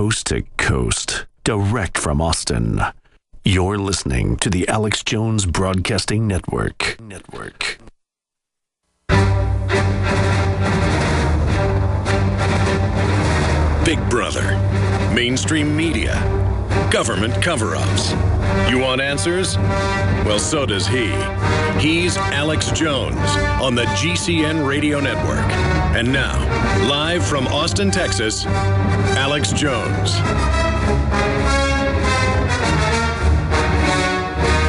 coast to coast, direct from Austin. You're listening to the Alex Jones Broadcasting Network. Big Brother, mainstream media, government cover-ups. You want answers? Well, so does he. He's Alex Jones on the GCN Radio Network. And now, live from Austin, Texas, Alex Jones.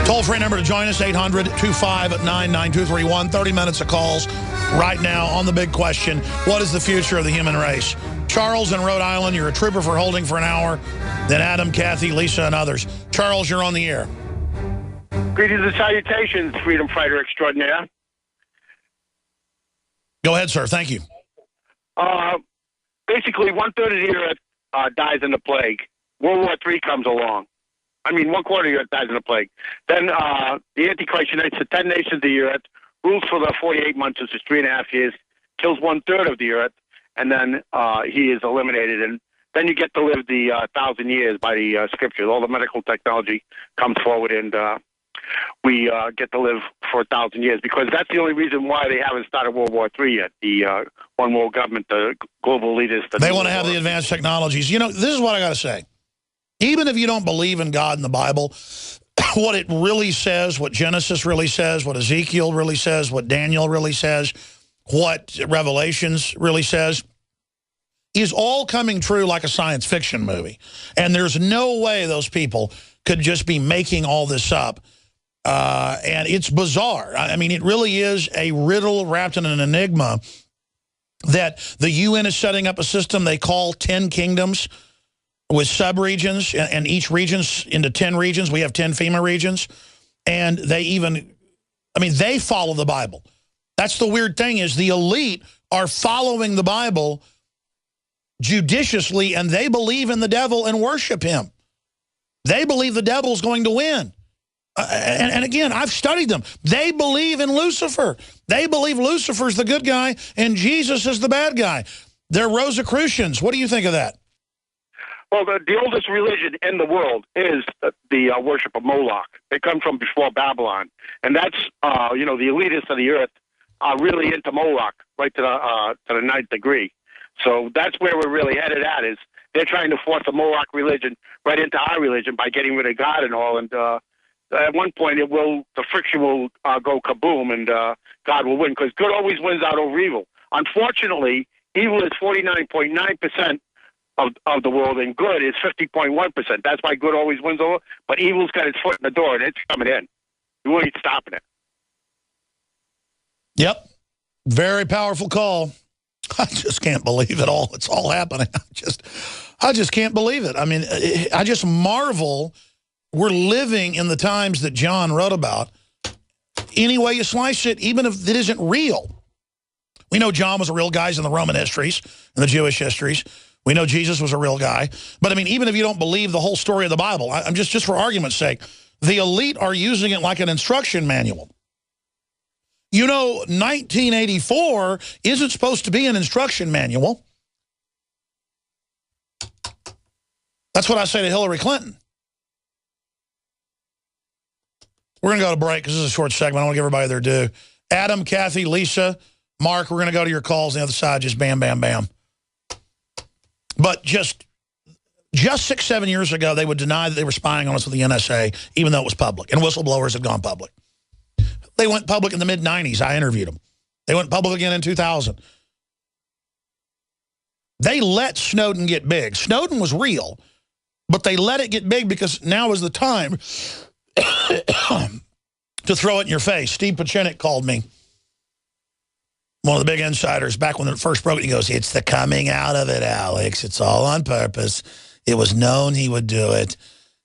Toll-free number to join us, 800-259-9231. 30 minutes of calls right now on the big question, what is the future of the human race? Charles in Rhode Island, you're a trooper for holding for an hour. Then Adam, Kathy, Lisa, and others. Charles, you're on the air. Greetings and salutations, freedom fighter extraordinaire. Go ahead, sir. Thank you. Basically, one-third of the earth dies in the plague. World War III comes along. I mean, one-quarter of the earth dies in the plague. Then the Antichrist unites the 10 nations of the earth, rules for the 48 months, which is 3.5 years, kills one-third of the earth, and then he is eliminated. And then you get to live the 1,000 years by the scriptures. All the medical technology comes forward, and we get to live for 1,000 years, because that's the only reason why they haven't started World War III yet. The one world government, the global leaders. They want to have the advanced technologies. You know, this is what I got to say. Even if you don't believe in God and the Bible, what it really says, what Genesis really says, what Ezekiel really says, what Daniel really says, what Revelations really says, is all coming true like a science fiction movie. And there's no way those people could just be making all this up. And it's bizarre. I mean, it really is a riddle wrapped in an enigma that the UN is setting up a system they call 10 kingdoms with sub-regions, and each region's into 10 regions. We have 10 FEMA regions. And they even, I mean, they follow the Bible. That's the weird thing, is the elite are following the Bible judiciously, and they believe in the devil and worship him. They believe the devil's going to win. And again, I've studied them. They believe in Lucifer. They believe Lucifer's the good guy and Jesus is the bad guy. They're Rosicrucians. What do you think of that? Well, the oldest religion in the world is the worship of Moloch. They come from before Babylon. And that's, you know, the elitists of the earth are really into Moloch, right to the ninth degree. So that's where we're really headed at, is they're trying to force the Moloch religion right into our religion by getting rid of God and all. And at one point, the friction will go kaboom, and God will win, because good always wins out over evil. Unfortunately, evil is 49.9% of the world, and good is 50.1%. That's why good always wins over, but evil's got its foot in the door, and it's coming in. You ain't stopping it. Yep. Very powerful call. I just can't believe it all. It's all happening. I just can't believe it. I mean, I just marvel we're living in the times that John wrote about. Any way you slice it, even if it isn't real. We know John was a real guy in the Roman histories and the Jewish histories. We know Jesus was a real guy. But, I mean, even if you don't believe the whole story of the Bible, I'm just for argument's sake, the elite are using it like an instruction manual. You know, 1984 isn't supposed to be an instruction manual. That's what I say to Hillary Clinton. We're going to go to break because this is a short segment. I want to give everybody their due. Adam, Kathy, Lisa, Mark, we're going to go to your calls on the other side. Just bam, bam, bam. But just 6-7 years ago, they would deny that they were spying on us with the NSA, even though it was public. And whistleblowers had gone public. They went public in the mid-90s. I interviewed them. They went public again in 2000. They let Snowden get big. Snowden was real, but they let it get big because now is the time to throw it in your face. Steve Pachinik called me, one of the big insiders, back when it first broke. He goes, "It's the coming out of it, Alex. It's all on purpose. It was known he would do it.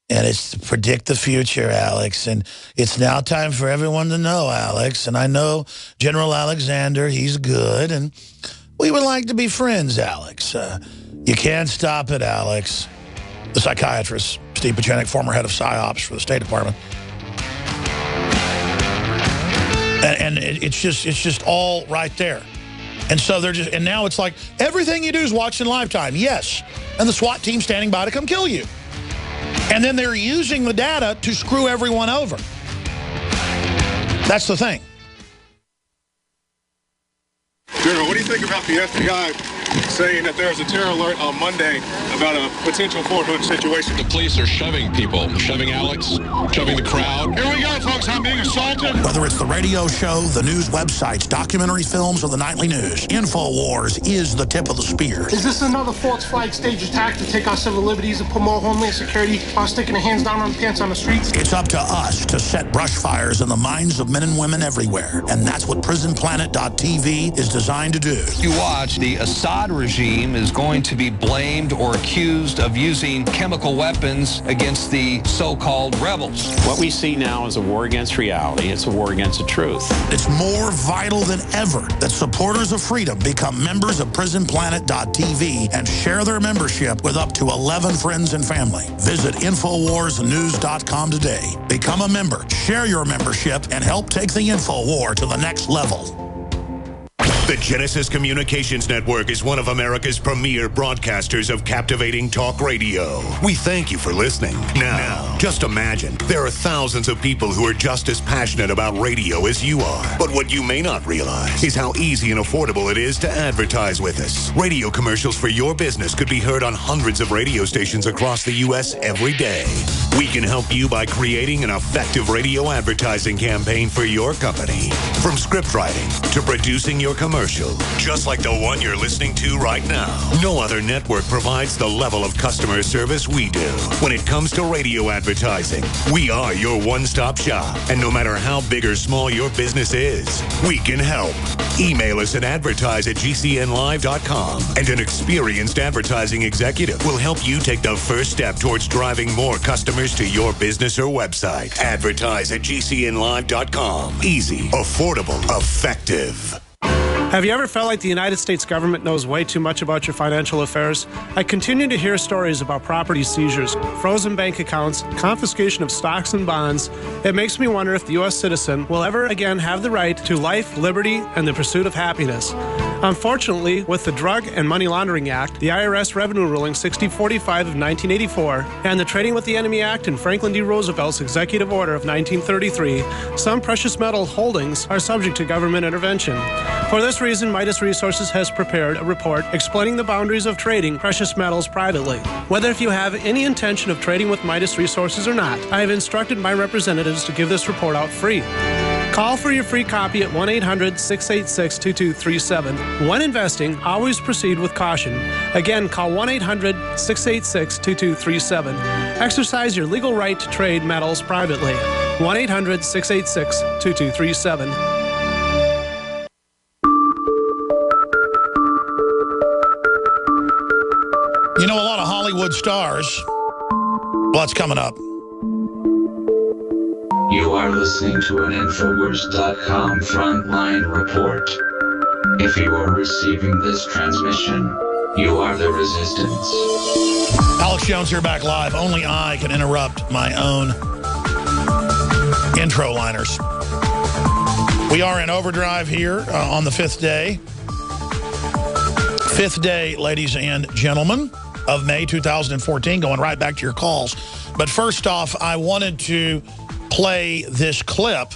And it's to predict the future, Alex. And it's now time for everyone to know, Alex. And I know General Alexander, he's good. And we would like to be friends, Alex. You can't stop it, Alex." The psychiatrist, Steve Pachinik, former head of PsyOps for the State Department. And it's just all right there. And so and now it's like, everything you do is watched in lifetime. Yes. And the SWAT team standing by to come kill you. And then they're using the data to screw everyone over. That's the thing. General, what do you think about the FBI saying that there was a terror alert on Monday about a potential Fort Hood situation? The police are shoving people, shoving Alex, shoving the crowd. Here we go, folks. I'm being assaulted. Whether it's the radio show, the news websites, documentary films, or the nightly news, InfoWars is the tip of the spear. Is this another false flag stage attack to take our civil liberties and put more homeland security while sticking their hands down on the pants on the streets? It's up to us to set brush fires in the minds of men and women everywhere. And that's what PrisonPlanet.tv is designed to do. You watch, the Assad regime is going to be blamed or accused of using chemical weapons against the so-called rebels. What we see now is a war against reality. It's a war against the truth. It's more vital than ever that supporters of freedom become members of PrisonPlanet.tv and share their membership with up to 11 friends and family. Visit InfoWarsNews.com today. Become a member, share your membership, and help take the InfoWar to the next level. The Genesis Communications Network is one of America's premier broadcasters of captivating talk radio. We thank you for listening. Now, just imagine, there are thousands of people who are just as passionate about radio as you are. But what you may not realize is how easy and affordable it is to advertise with us. Radio commercials for your business could be heard on hundreds of radio stations across the U.S. every day. We can help you by creating an effective radio advertising campaign for your company. From script writing to producing your commercial, just like the one you're listening to right now. No other network provides the level of customer service we do. When it comes to radio advertising, we are your one-stop shop. And no matter how big or small your business is, we can help. Email us at advertise@gcnlive.com, and an experienced advertising executive will help you take the first step towards driving more customers to your business or website. Advertise@gcnlive.com. Easy, affordable, effective. Have you ever felt like the United States government knows way too much about your financial affairs? I continue to hear stories about property seizures, frozen bank accounts, confiscation of stocks and bonds. It makes me wonder if the U.S. citizen will ever again have the right to life, liberty, and the pursuit of happiness. Unfortunately, with the Drug and Money Laundering Act, the IRS Revenue Ruling 6045 of 1984, and the Trading with the Enemy Act and Franklin D. Roosevelt's Executive Order of 1933, some precious metal holdings are subject to government intervention. For this reason, Midas Resources has prepared a report explaining the boundaries of trading precious metals privately. Whether if you have any intention of trading with Midas Resources or not, I have instructed my representatives to give this report out free. Call for your free copy at 1-800-686-2237. When investing, always proceed with caution. Again, call 1-800-686-2237. Exercise your legal right to trade metals privately. 1-800-686-2237. You know, a lot of Hollywood stars. Well, that's coming up. You are listening to an Infowars.com frontline report. If you are receiving this transmission, you are the resistance. Alex Jones here, back live. Only I can interrupt my own intro liners. We are in overdrive here on the fifth day. Fifth day, ladies and gentlemen, of May 2014, going right back to your calls. But first off, I wanted to play this clip,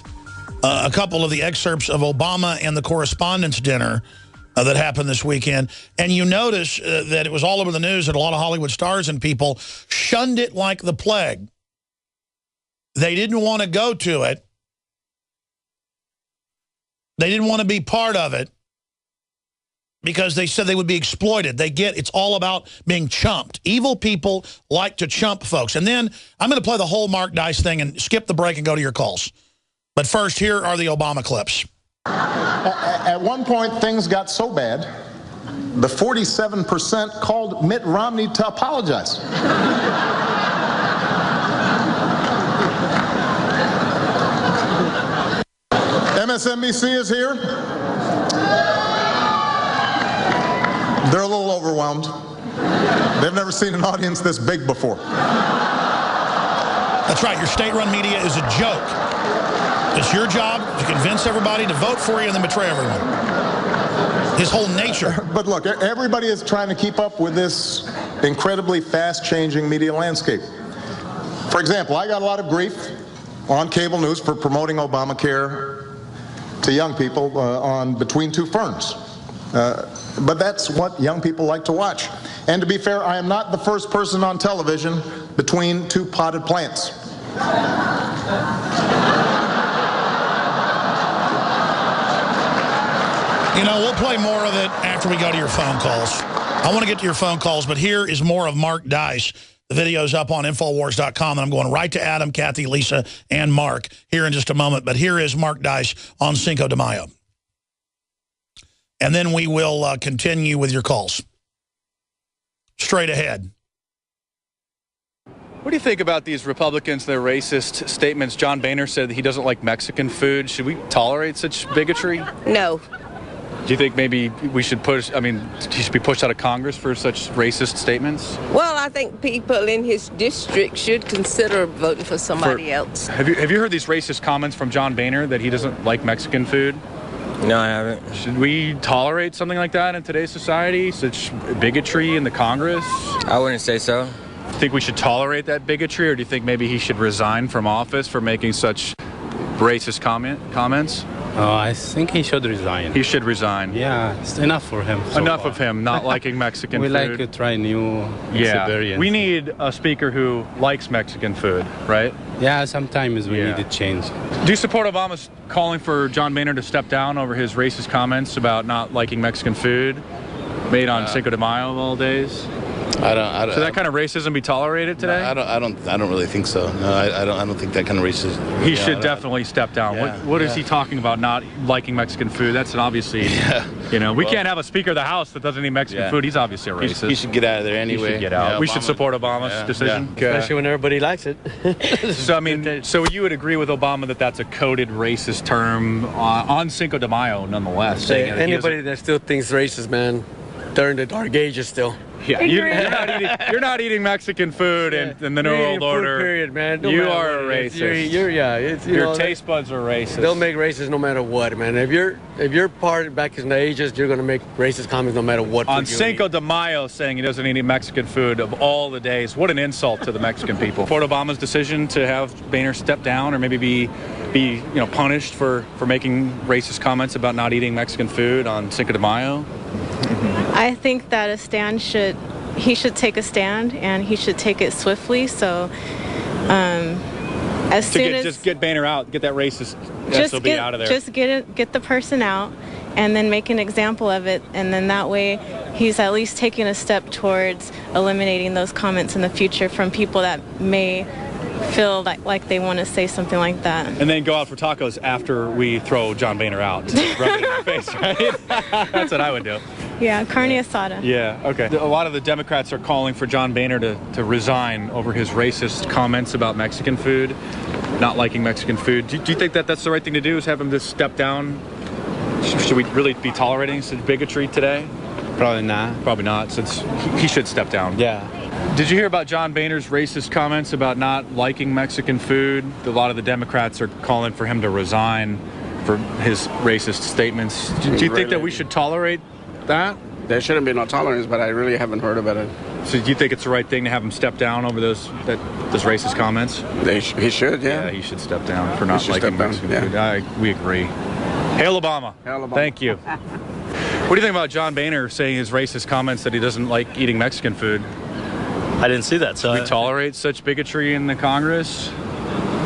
a couple of the excerpts of Obama and the Correspondents' Dinner that happened this weekend. And you notice that it was all over the news that a lot of Hollywood stars and people shunned it like the plague. They didn't want to go to it. They didn't want to be part of it because they said they would be exploited. They get it's all about being chumped. Evil people like to chump folks. And then I'm going to play the whole Mark Dice thing and skip the break and go to your calls. But first, here are the Obama clips. At one point, things got so bad, the 47% called Mitt Romney to apologize. MSNBC is here. They're a little overwhelmed. They've never seen an audience this big before. That's right. Your state-run media is a joke. It's your job to convince everybody to vote for you and then betray everyone. his whole nature. But look, everybody is trying to keep up with this incredibly fast-changing media landscape. For example, I got a lot of grief on cable news for promoting Obamacare to young people on Between Two Ferns. But that's what young people like to watch. And to be fair, I am not the first person on television between two potted plants. You know, we'll play more of it after we go to your phone calls. I want to get to your phone calls, but here is more of Mark Dice. The video's up on Infowars.com, and I'm going right to Adam, Kathy, Lisa, and Mark here in just a moment. But here is Mark Dice on Cinco de Mayo. And then we will continue with your calls. Straight ahead. What do you think about these Republicans, their racist statements? John Boehner said that he doesn't like Mexican food. Should we tolerate such bigotry? No. Do you think maybe we should he should be pushed out of Congress for such racist statements? Well, I think people in his district should consider voting for somebody else. Have you heard these racist comments from John Boehner that he doesn't like Mexican food? No, I haven't. Should we tolerate something like that in today's society? Such bigotry in the Congress? I wouldn't say so. Think we should tolerate that bigotry, or do you think maybe he should resign from office for making such racist comments? Oh, I think he should resign. He should resign. Yeah, it's enough for him. Enough of him not liking Mexican food. We like to try new experience. We need a speaker who likes Mexican food, right? Yeah, sometimes we need to change. Do you support Obama's calling for John Boehner to step down over his racist comments about not liking Mexican food made on Cinco de Mayo of all days? I don't. Should that kind of racism be tolerated today? No, I don't really think so. No, I don't think that kind of racism. He should definitely step down. Yeah, What is he talking about? Not liking Mexican food? That's obviously. We can't have a Speaker of the House that doesn't eat Mexican food. He's obviously a racist. He should get out of there anyway. He should get out. Yeah, we should support Obama's decision, especially when everybody likes it. So you would agree with Obama that that's a coded racist term on Cinco de Mayo, nonetheless. Anybody that still thinks racist, man, they're in the dark ages still. Yeah, you're not eating Mexican food in the New World Order. Period, man. You are a racist. Your taste buds are racist. They'll make racist no matter what, man. If you're part back in the ages, you're gonna make racist comments no matter what. On Cinco de Mayo, saying he doesn't eat any Mexican food of all the days, what an insult to the Mexican people. Support Obama's decision to have Boehner step down, or maybe be punished for making racist comments about not eating Mexican food on Cinco de Mayo. I think that he should take a stand, and he should take it swiftly. So, just get Boehner out, get that racist SOB out of there. Just get the person out, and then make an example of it, and then that way, he's at least taking a step towards eliminating those comments in the future from people that may feel like they want to say something like that. And then go out for tacos after we throw John Boehner out. Just rub it in their face, right? That's what I would do. Yeah, carne asada. Yeah, okay. A lot of the Democrats are calling for John Boehner to resign over his racist comments about Mexican food, not liking Mexican food. Do you think that that's the right thing to do, is have him just step down? Should we really be tolerating such bigotry today? Probably not. Probably not, since he should step down. Yeah. Did you hear about John Boehner's racist comments about not liking Mexican food? A lot of the Democrats are calling for him to resign for his racist statements. Do you think that we should tolerate that? There shouldn't be no tolerance, but I really haven't heard about it. So do you think it's the right thing to have him step down over those racist comments? He should, yeah. Yeah, he should step down for not liking Mexican food. We agree. Hail Obama. Hail Obama. Thank you. What do you think about John Boehner saying his racist comments that he doesn't like eating Mexican food? I didn't see that. So we tolerate such bigotry in the Congress?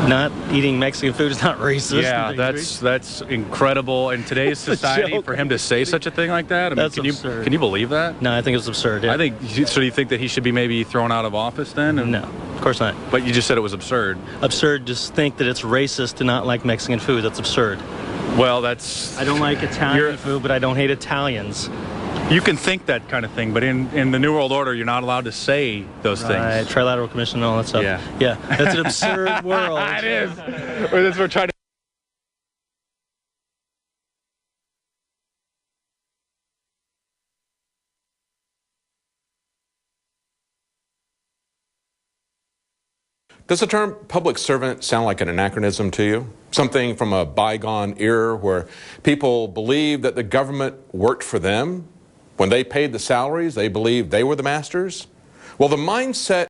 Not eating Mexican food is not racist. Yeah, that's incredible in today's society for him to say such a thing like that. I mean, That's absurd. Can you believe that? No, I think it's absurd. Yeah. So. Do you think that he should be maybe thrown out of office then? No, of course not. But you just said it was absurd. Absurd. Just think that it's racist to not like Mexican food. That's absurd. Well, I don't like Italian food, but I don't hate Italians. You can think that kind of thing, but in the New World Order, you're not allowed to say those things. Trilateral Commission and all that stuff. Yeah. That's an absurd world. It is. That's what we're trying to. Does the term public servant sound like an anachronism to you? Something from a bygone era where people believed that the government worked for them? When they paid the salaries, they believed they were the masters? Well, the mindset